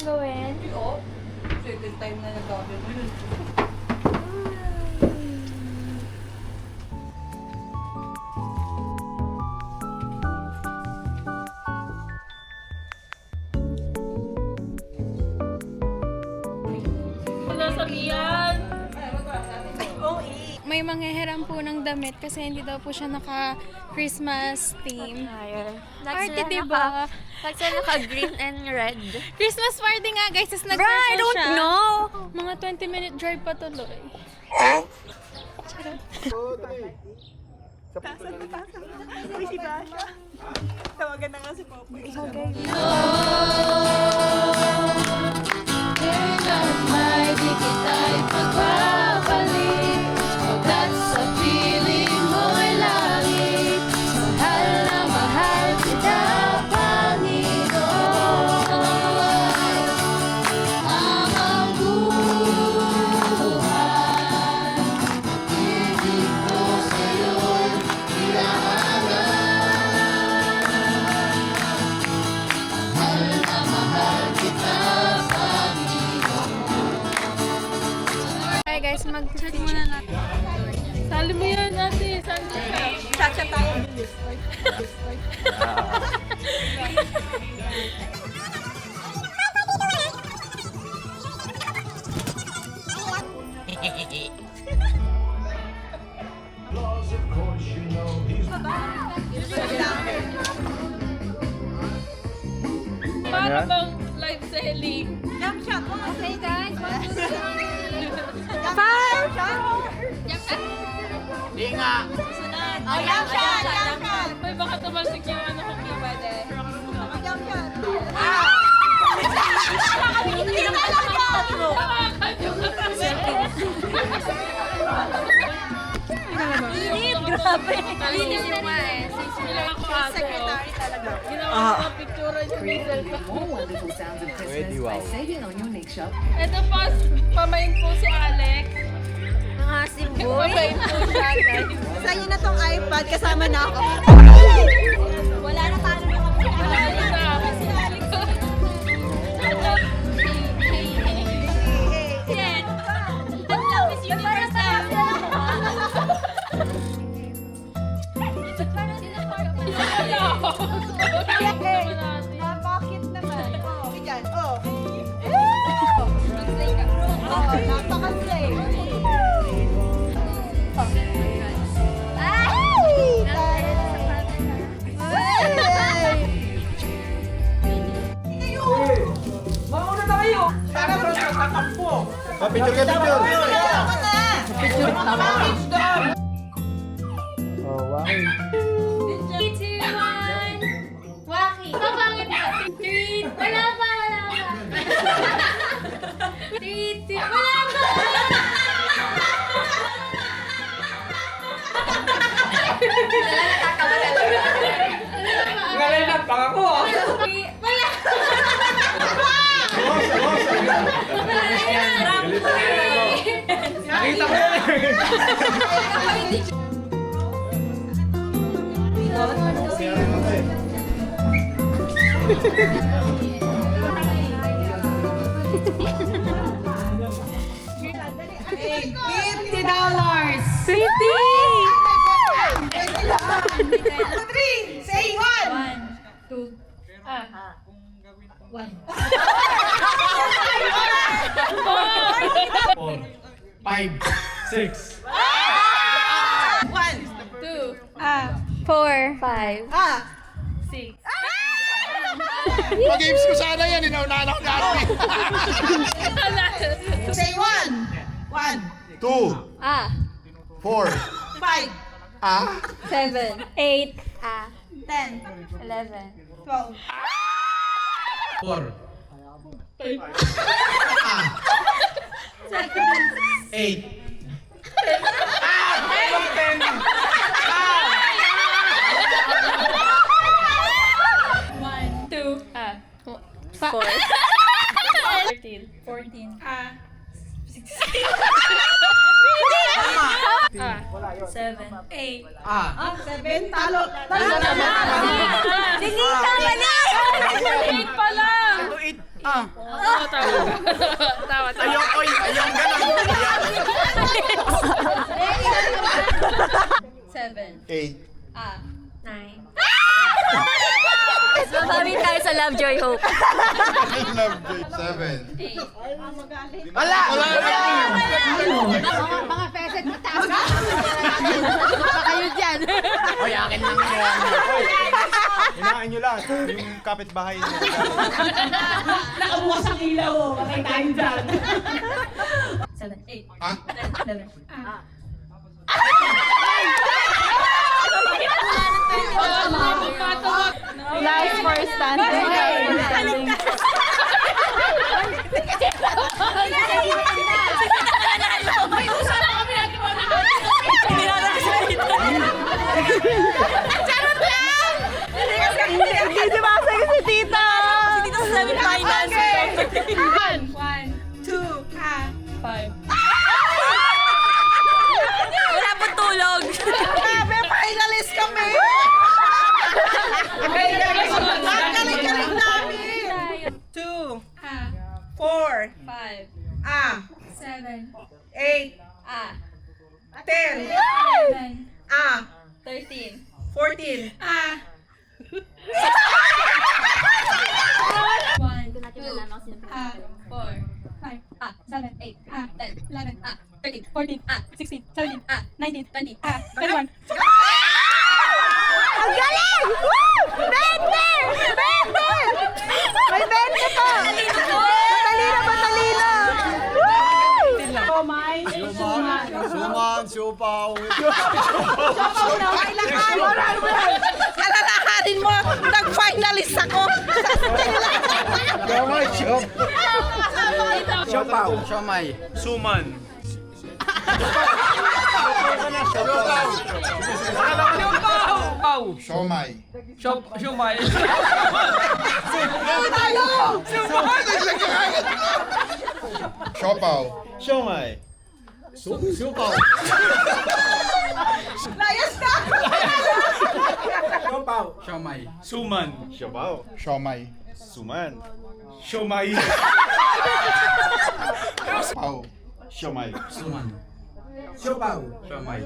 gawin? Oo. Second time na nag-gawin mo yun. May manghihiram po ng damit kasi hindi daw po siya naka-Christmas theme. Party, diba? Kasi naka-green and red. Christmas party nga, guys. Tapos Bro, I don't know! Mga 20-minute drive pa tuloy. Tawagan na nga si Popoy. May di kita'y pagbabalik. Pagkat sa piling mo'y langit. Mahal na mahal kita, Panginoon. Ang buhay, ibig ko sa'yo'y ilahanan. Mahal na mahal kita, Hi guys, mag-chat muna natin. Sali mo yan, ate. Sali mo yan. Chat-chat tayo. Bilis. Para bang live selling? Jump shot. Okay guys, 1, 2, 3. Jump shot. Di nga. Oh, jump shot. Jump shot. May baka tumalsik yung ano ko keypad eh. Jump shot. Hindi na Init, grabe. Init mo eh. Secretary talaga. Ginawa ko picture yung More wonderful sounds of Christmas by saving on your Nick Shop. Ito pa, pamayin po si Alex. Ang asim boy. Pamayin po siya guys. Sa inyo na tong iPad, kasama na ako. Wala na tayo na mga Wala na. Yan. Ang lapis yung para sa Napakit naman. Oh, yan. Oh. Oh, napaka-slay. Mauna na kayo! Para bro, tatampo! Picture ka, picture! Picture ka na! Oh, wow. 3, 2, 1. Waki. Kapangit ka. 3, wala pa, wala pa. 3, 2, wala pa. Ngayon na pang ako ah! Wala. Nakita ko yan! Three, say one. 4, 5, 6. 1, 2, 4, 5. 6. Pag-games ko sana yan, inaunahan ako dati. say one. 1, 2, Ah. 4, 5, 7, 8, 10, 11. 12. 4, 8, 2, 4. 13. 14. 7, 8. 7, talo. Hindi ka mali! 8 pa lang! Ayong ganun. 7. 8. 9. Mababit tayo sa Love, Joy, Hope. 7. 8. Wala! Mga peset, mataas ka. Kayo dyan. Hoy, akin lang yan. Hinahain nyo lahat. Yung kapitbahay nyo. Nakabukas ang ilaw, oh. Patay tayo dyan. 7. 8. Ha? 11. Last for standing. Hindi sumasaya si tita. Si Tito sa semifinals. 1, 2, 5. Wala po tulog. Grabe, finalist kami! Ang galing-galing namin! 2, 4, 5. 7, 8, 10, 13. 14, 4, 5, 7, 8, 10, 11, 13, 14, 16, 17, 19, 20, 21. Ang galing! Woo! 20! 20! May 20 pa! Matalino! Woo! Komay, Suman, siupaw. alalahanin mo, nag-finalist ako! Gamay, siop. Siopaw. Siomay. Suman. Siomay. Siomay. Siopaw. Siomay. Siopaw. Layas ka! Siomay. Suman. Siapaw. Siomay. Suman. Siomay. Pau. Siomay. Suman. Siopaw. Siomay.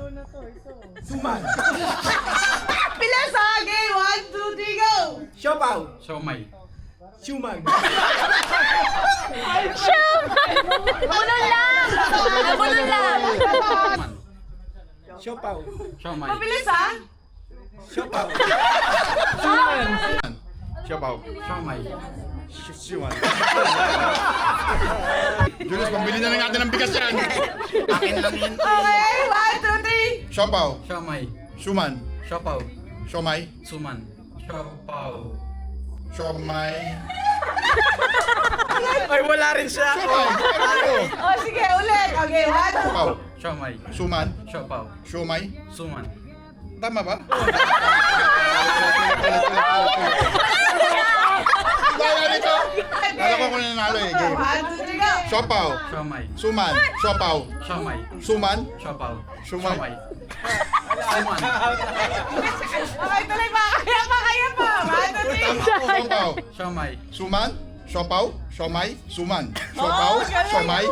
Suman. Bilis ha! Game 1, 2, 3, go! Siopaw. Siomay. Suman. Bulol lang! Bulol lang! Suman. Siopaw. Siomay. Bilis ha! Siopaw. Siopaw. Siomay. Suman. Julius, pambili na lang natin ng bigas yan. Akin lang yun. Okay, 1, 2, 3! Siopaw. Siomay. Suman. Siopaw. Siomay. Suman. Siopaw. Siomay. Ay, wala rin siya. O sige, ulit! Okay, 1, 2, Siopaw. Siomay. Suman. Siopaw. Siomay. Suman. Tama ba? Dahil nito. Kala ko kung nanalo eh. Game. 1, 2, 3, go! Siopaw. Siomay. Suman. Siopaw. Siomay. Suman. Siopaw. Siomay. Siomay. Suman. Okay, tuloy pa! Kaya pa! 1, 2, 3! Siopaw. Siomay. Suman. Siopaw. Siomay. Suman. Siopaw. Siomay.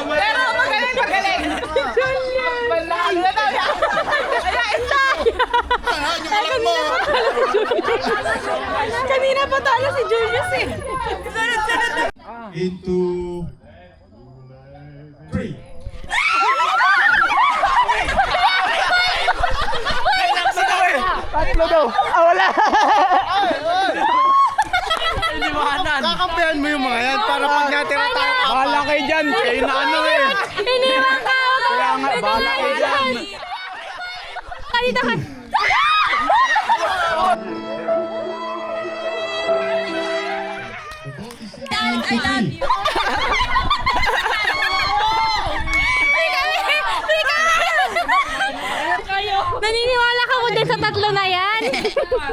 Pero magaling! Panalo na tayo! Kaya isa! Ano yung alam mo? Kanina pa talo si Julius eh. Into 3. Tatlo daw. Ah, wala. Kakampihan mo yung mga yan para pag natira tayo. Bahala kayo dyan. Kayo na ano eh. Iniwan ka ako. Kaya nga, bahala kayo dyan. Kanina ka. I love you. Naniniwala ka mo din sa tatlo na yan?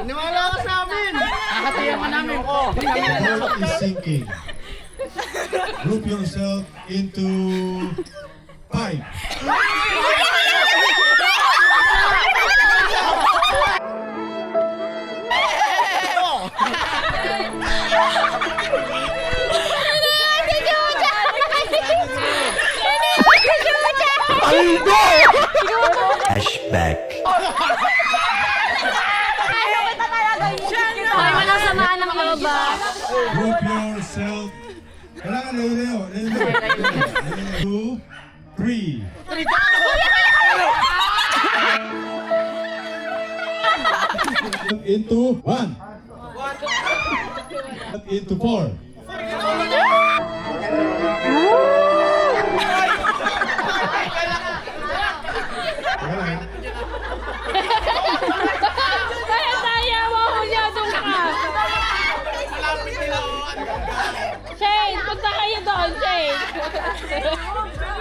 Niwala ka sa amin. Nakatiyan ka namin. Oh. Heart is sinking. Group yourself into 5. ba? Group yourself. Kailangan layo-layo. Layo-layo. 2, 3. Into 1. Into 4. Kaya mo ako niya doon ka. Shane, punta kayo doon, Shane.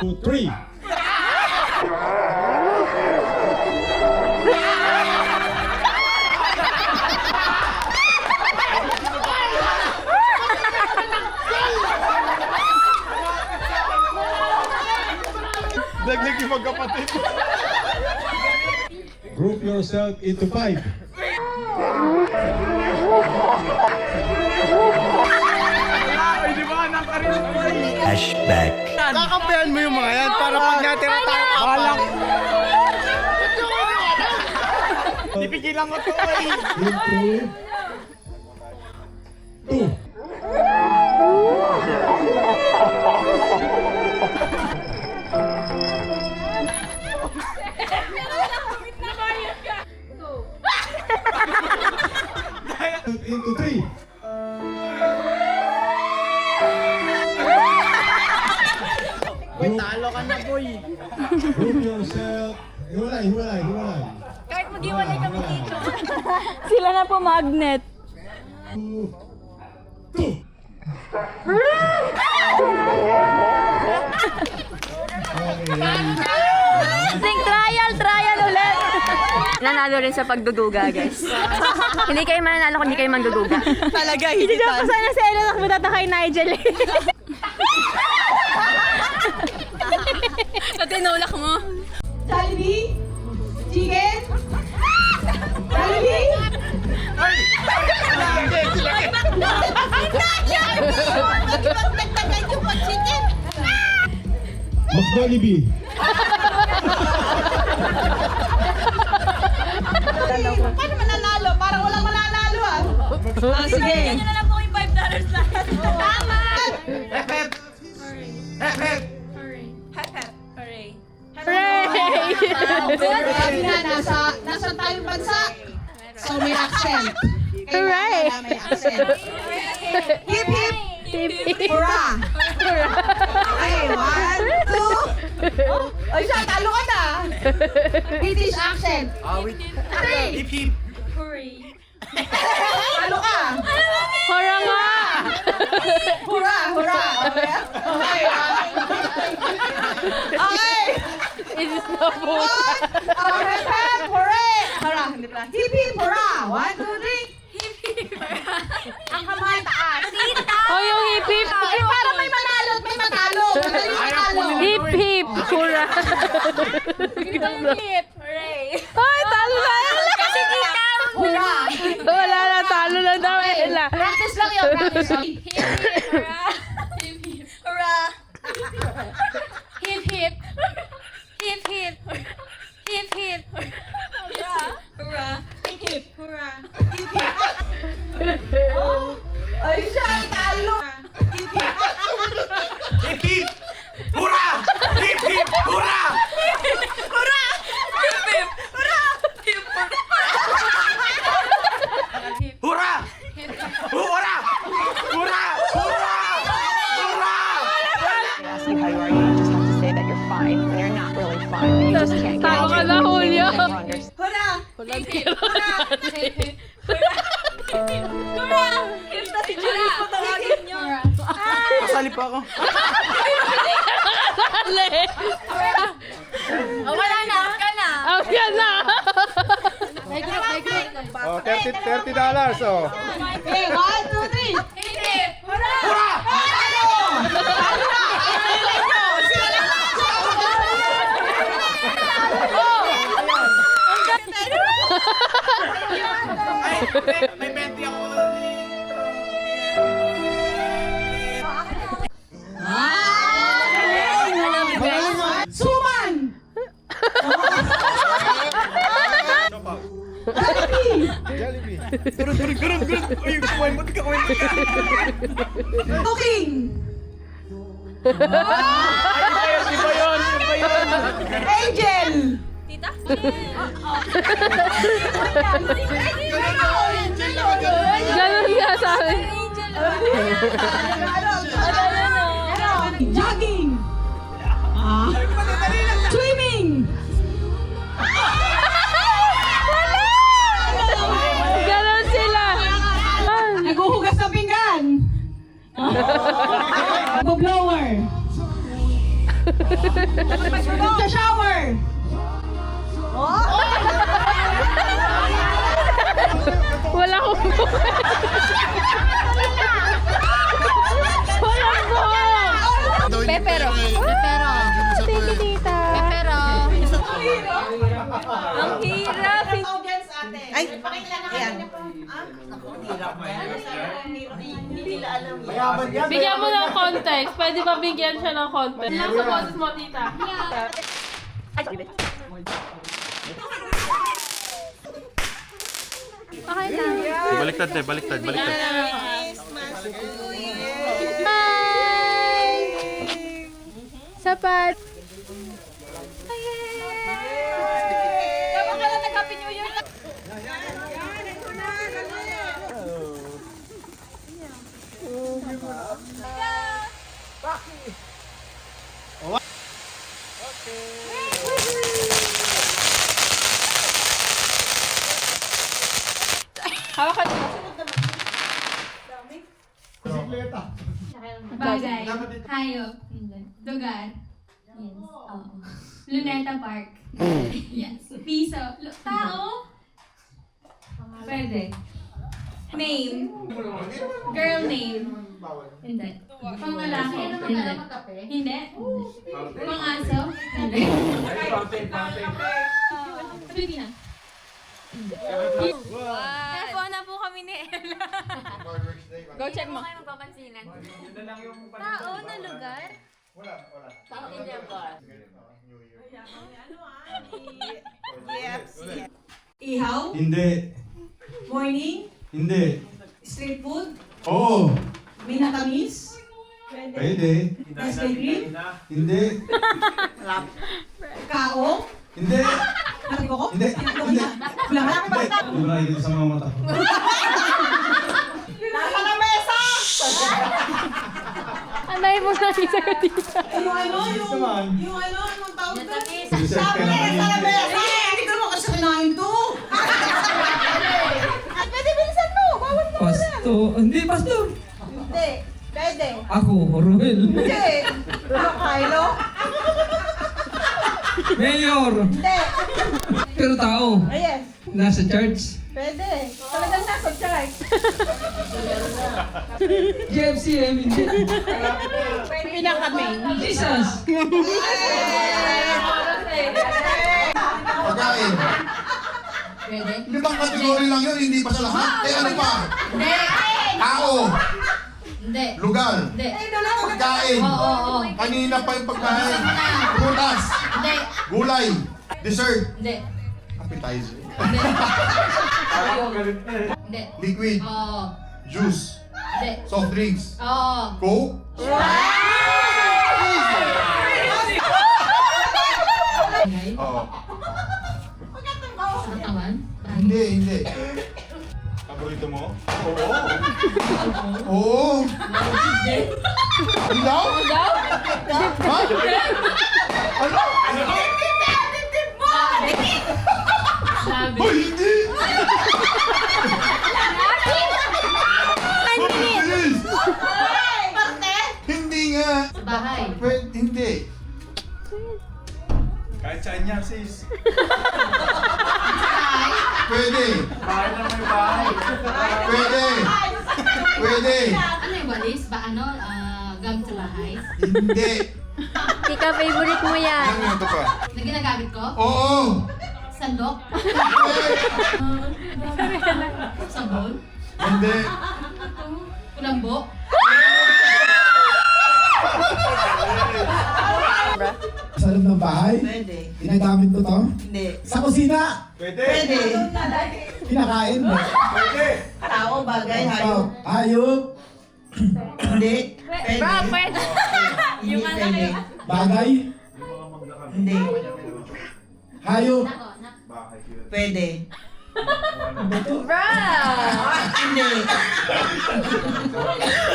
2, 3. Dagdag yung magkapatid. Group yourself into 5. Kakampihan mo yung mga yan para pag natira tayo kapal. Ipigilan ko to eh. Into 2. Into 3. Talo ka na boy. Group yourself. Hiwalay. Kahit mag-iwalay kami dito. Sila na po magnet. 2. Sing trial ulit. Nanalo rin sa pagduduga, guys. Hindi kayo mananalo kung hindi kayo magduduga. Talaga, hindi Hindi pa sana sa ilo nakabutata kay Nigel eh. Tinulak mo. Jollibee? Chicken? Jollibee? Mas Jollibee. Paano mananalo? Parang walang mananalo ah. Sige. Ganyan na lang po yung $5 lahat. Tama! Sabi na, nasa tayong bansa. So may accent. Hooray! Kailangan may accent. Hip hip! Hurrah! Okay, 1, 2. Ay, siya, talo ka na. British accent. Hip hip. Talo ka. Hora nga! Hurrah! Hurrah! Okay. Okay. It is na po. Oh, hip hip! Hooray! Hurrah! Hindi pala. Hip hip! Hurrah! 1, 2, 3. Ang kamay taas. Oh, yung hip hip. Eh, para may manalo at may matalo. Madali matalo. Hip hip. Hura. Hip. Hooray. Ay, talo na. Kasi kita. Hurrah! Wala na, talo na daw. Ela. Practice lang yun. Practice lang. Hip hip. Hurra. Hip hip. Hip hip. Hip hip. Hurra. Hurra. Hip hip. Hurra. Ay, siya, talo. Hip hip! Hurra! Hip hip! Hurra! Hurra! Hurra! Hurra! Hurra! Ask you how you are, you just have to say that you're fine when you're not really fine. But you just can't get Talo ka it. na, Julio. Hurra! Kasali pa ako. Wala na, out ka na. Out ka na. Oh, $30 oh. Okay, 1, 2, 3. Hip hip. Hurra! May 20 ako. Suman! Jollibee. Cooking. Iba yun. Angel. Tita? Ganun nga sa akin. Jogging. Swimming. Ganun sila. Naghuhugas ng pinggan. Nag-blower. Sa shower. Wala akong buhok. Walang buhok. Pepero. Pepero. Thank you, tita. Pepero. Ang hirap. Audience ate. Ay, ayan. Bigyan mo ng context. Pwede ba bigyan siya ng context? Ilang sa boses mo, tita? Okay lang. Baliktad, te. Baliktad. Hi! Sapat. Dapat ka lang nag-Happy New Year. Hawakan mo. Bagay. Hayop. Lugar. Yes. Oo. Luneta Park. Yes. Piso. Tao. Pwede. Name. Girl name. Hindi. Panglalaki. Hindi. Hindi. Pang-aso. Hindi. Sabi na. Telephone na po kami ni Ella. Go check mo. Tao na lugar? Ihaw. Hindi. Morning. Hindi. Street food. Oo. Minatamis. Pwede. Ice cream. Hindi. Kaong. Hindi. Nakikoko. Hindi. Hindi. Bulaga. Hindi. Hindi mo nakikita sa mga mata ko. Nasa na mesa! Anay mo na isa ka, tita. Yung ano, anong tawag doon? Sabi Sabi na nasa na mesa! Hindi ko naman kasi kinain to! Pwede bilisan mo! Bawal mo na! Hindi, pastor. Hindi. Pwede. Ako, Roel. Hindi. Ano, Kylo? Mayor. Hindi. Pero tao. Yes. Nasa church. Pwede. Talagang nasa church. GFCM, hindi. Pinaka-main. Jesus. Pagkain. Pwede. 5 kategory lang yun, hindi pa sa lahat. Eh ano pa? Hindi. Tao, Hindi. lugar, Hindi. pagkain. Oo. Kanina pa yung pagkain. Prutas, Hindi. gulay, dessert, Hindi. appetizer, Hindi. Hindi. liquid, Oo. juice, Hindi. soft drinks, Oo. coke, Oo. Katawan. Hindi. Paborito mo? Oo. Ano daw? Ha? Ano? Hoy, hindi! Bilis! Hindi nga. Sa bahay. Pwede, hindi. Kahit saan yan, sis. Pwede. Bahay na may bahay. Pwede. Ano yung walis? Ba ano? Gamit sa bahay? Hindi. Tika, favorite mo yan. Ano ito pa? Na ginagamit ko? Oo. Sandok? Sabon? Hindi. Kulambo? Sa loob ng bahay? Pwede. Ginagamit mo to? Hindi. Sa kusina? Pwede. Pwede. Kinakain mo. Pwede. Tao, bagay, hayop. Hayop. Hindi. Pwede. Bro, pwede. Hindi pwede. Bagay. Hindi. Hayop. Pwede. Bro! Hindi.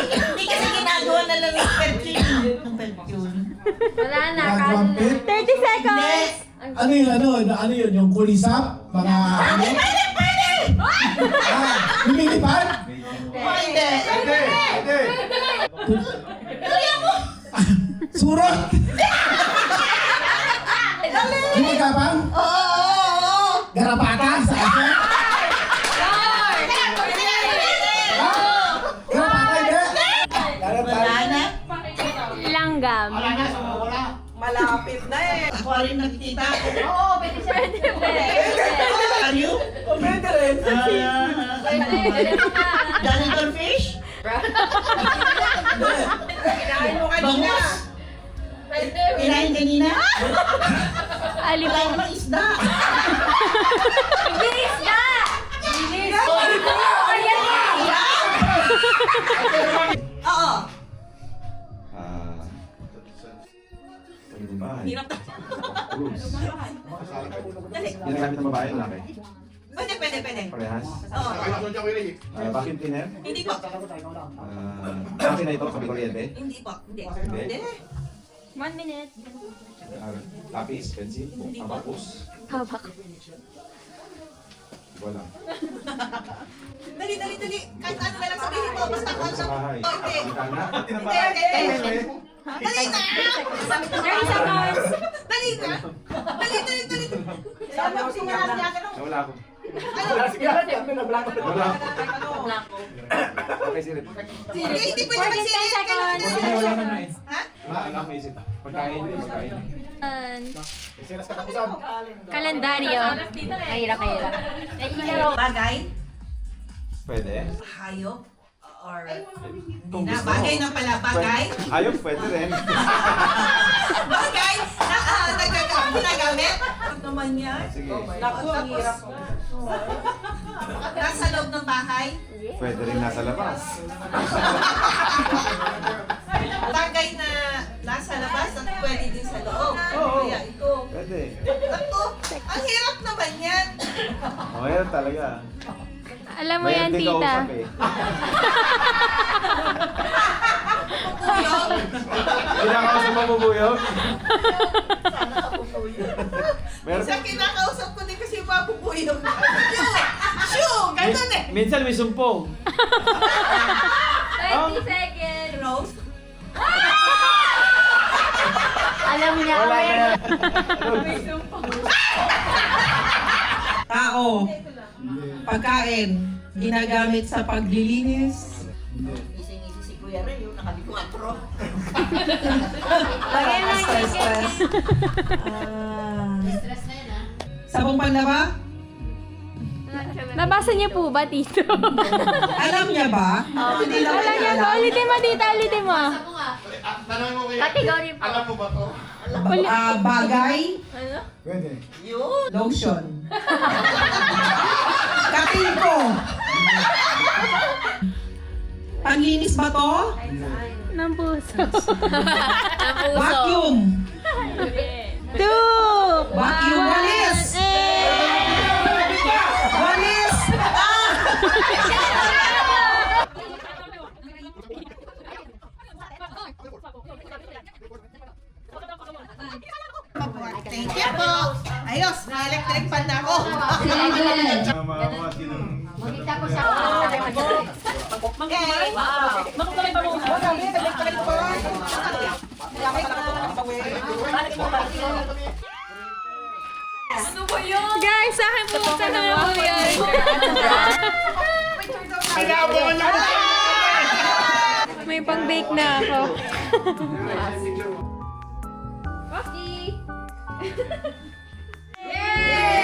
Hindi kasi ginagawa na lang yung perfume. Ang perfume. Wala na. Nagwampit. 30 seconds! Ano yun, ano yun, yung kulisap? Mga ano? Pwede! Lumilipad? Pwede! Pwede. Pwede. Surot? Gumagapang? Oo! Garapata? Sa asa? Garapata, hindi? Wala na. Langgam. Malapit na eh. Ako rin nakikita. Oo, pwede siya. Pwede. Are you? Pwede rin. Janitor fish? Kinain mo kanina. Kinain kanina? Alibang. Kinain mo isda. Bilis ka! Oo. Hirap na. Ginagamit ng babae, laki. Pwede. Parehas. Oo. Vacuum cleaner. Hindi po. Akin na ito, sabi ko rin, Hindi po. Hindi. Hindi. 1 minute. Lapis, pencil, abacus. Hawak. Wala. Dali. Kahit ano na lang sabihin mo. Basta kung Sa ano. bahay. Oh, hindi. Bintana. Hindi. Dali na! 30 seconds. Dali na! Sabi ko sinyalas niya ka Wala ako. Wala sige. Wala ko. Wala ako. Okay, sige. Hindi pwede 10 seconds. Wala na na. Ha? Wala akong isip. Pagkain. Sinas katapusan. Kalendaryo. Mahirap. Bagay? Pwede. Hayop? Or... Hindi na. Bagay na pala. Bagay? Ayun, pwede rin. Bagay? Ginagamit? Naman yan. Sige. Naku, ang hirap. Nasa loob ng bahay? Pwede rin nasa labas. Bagay na nasa labas at pwede din sa loob. Kaya ito. Pwede. Naku, ang hirap naman yan. Okay talaga. Alam mo yan, May tita. kausap eh. Pupuyog. Kinakausap mo bubuyog? Meron. Minsan kinakausap ko din kasi mapupuyog. Shoo! Ganun eh. Minsan may sumpong. 20 seconds. Rose? Alam niya. Wala na yan. Tao. Pagkain. Ginagamit sa paglilinis. Ising-isi si Kuya Ray, yung nakalikwatro. Lagay mo yung Stress. Stress na yun, ah. Sabong panlaba? Nabasa niyo po ba, tito? Alam niya ba? Hindi naman Alam niya niya po. alam. Ulitin mo, tita. Ulitin mo. Ako nga. Tanong mo kayo. Category po. Alam mo ba to? Bagay? Pwede. Lotion. Katingko. Panlinis ba to? Ng puso. Ng puso. Vacuum. 2. Vacuum. Walis. Walis. Thank you po. Ayos, may electric fan na ako. Magkita ko sa Okay. Guys, sa akin po sa naman po yan. May pang-bake na ako. Yay!